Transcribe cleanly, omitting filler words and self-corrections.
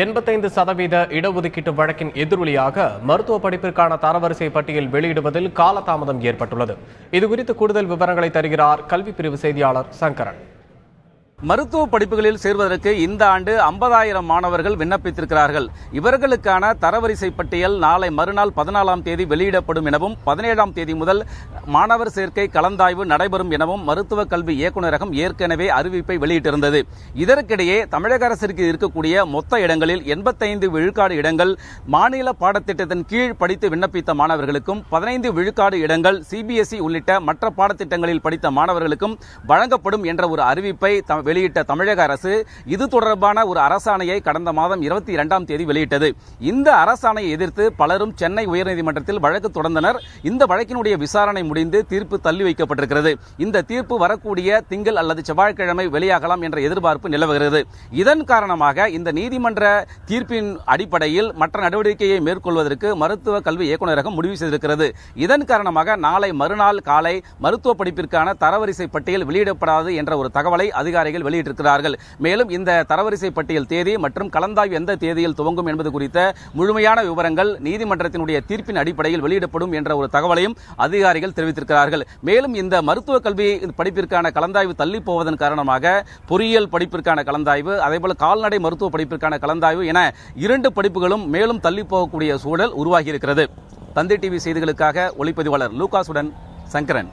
85% இடஒதுக்கீட்டு வழக்கின் எதிரொலியாக மருத்துவ படிப்பிற்கான தரவரிசை பட்டியல் வெளியிடுவதில் காலதாமதம் ஏற்பட்டுள்ளது. இதுகுறித்து கூடுதல் விவரங்களை தருகிறார் கல்வி பிரிவு செய்தியாளர் சங்கரன். மருத்துவ படிப்புகளில் சேர்வதற்கு இந்த ஆண்டு 50,000 மாணவர்கள் விண்ணப்பித்திருக்கிறார்கள். இவர்களுக்கான தரவரிசை பட்டியல் நாளை மறுநாள் 14ஆம் தேதி வெளியிடப்படும் எனவும் 17ஆம் தேதி முதல் மாணவர் சேர்க்கை கலந்தாய்வு நடைபெறும் எனவும் மருத்துவ கல்வி இயக்குநரகம் ஏற்கனவே அறிவிப்பை வெளியிட்டிருந்தது. இதற்கிடையே தமிழக அரசிற்கு இருக்கக்கூடிய மொத்த இடங்களில் 85 விழுக்காடு இடங்கள் மாநில பாடத்திட்டத்தின் கீழ் படித்து விண்ணப்பித்த மாணவர்களுக்கும் 15 விழுக்காடு இடங்கள் CBSE உள்ளிட்ட மற்ற பாடத்திட்டங்களில் படித்த மாணவர்களுக்கும் வழங்கப்படும் என்ற ஒரு அறிவிப்பை வெளியிட்ட தமிழக அரசு இது தொடர்பான ஒரு அரசாணையை கடந்த மாதம் 22ஆம் தேதி வெளியிட்டது. இந்த அரசாணையை எதிர்த்து பலரும் சென்னை உயர்நீதிமன்றத்தில் வழக்கு தொடர்ந்தனர். இந்த வழக்கினுடைய விசாரணை முடிந்து தீர்ப்பு தள்ளி வைக்கப்பட்டிருக்கிறது. இந்த தீர்ப்பு வரக்கூடிய திங்கள் அல்லது செவ்வாய்க்கிழமை வெளியாகலாம் என்ற எதிர்பார்ப்பு நிலவுகிறது. இதன் காரணமாக இந்த நீதிமன்ற தீர்ப்பின் அடிப்படையில் மற்ற நடவடிக்கையை மேற்கொள்வதற்கு மருத்துவ கல்வி இயக்குநரகம் முடிவு செய்திருக்கிறது. இதன் காரணமாக நாளை மறுநாள் காலை மருத்துவ படிப்பிற்கான தரவரிசை பட்டியல் வெளியிடப்படாது என்ற ஒரு தகவலை அதிகாரிகள் வெளியிட்டிருக்கிறார்கள். மேலும் இந்த தரவரிசை பட்டியல் தேதி மற்றும் கலந்தாய்வு எந்த தேதியில் துவங்கும் என்பது குறித்த முழுமையான விவரங்கள் நீதிமன்றத்தினுடைய தீர்ப்பின் அடிப்படையில் வெளியிடப்படும் என்ற ஒரு தகவலையும் அதிகாரிகள் தெரிவித்திருக்கிறார்கள். மேலும் இந்த மருத்துவ கல்வி படிப்பிற்கான கலந்தாய்வு தள்ளி போவதன் காரணமாக பொறியியல் படிப்பிற்கான கலந்தாய்வு, அதேபோல கால்நடை மருத்துவ படிப்பிற்கான கலந்தாய்வு என 2 படிப்புகளும் மேலும் தள்ளி போகக்கூடிய சூழல் உருவாகி இருக்கிறது. தந்தை டிவி செய்திகளுக்காக ஒளிப்பதிவாளர் லூகாசுடன் சங்கரன்.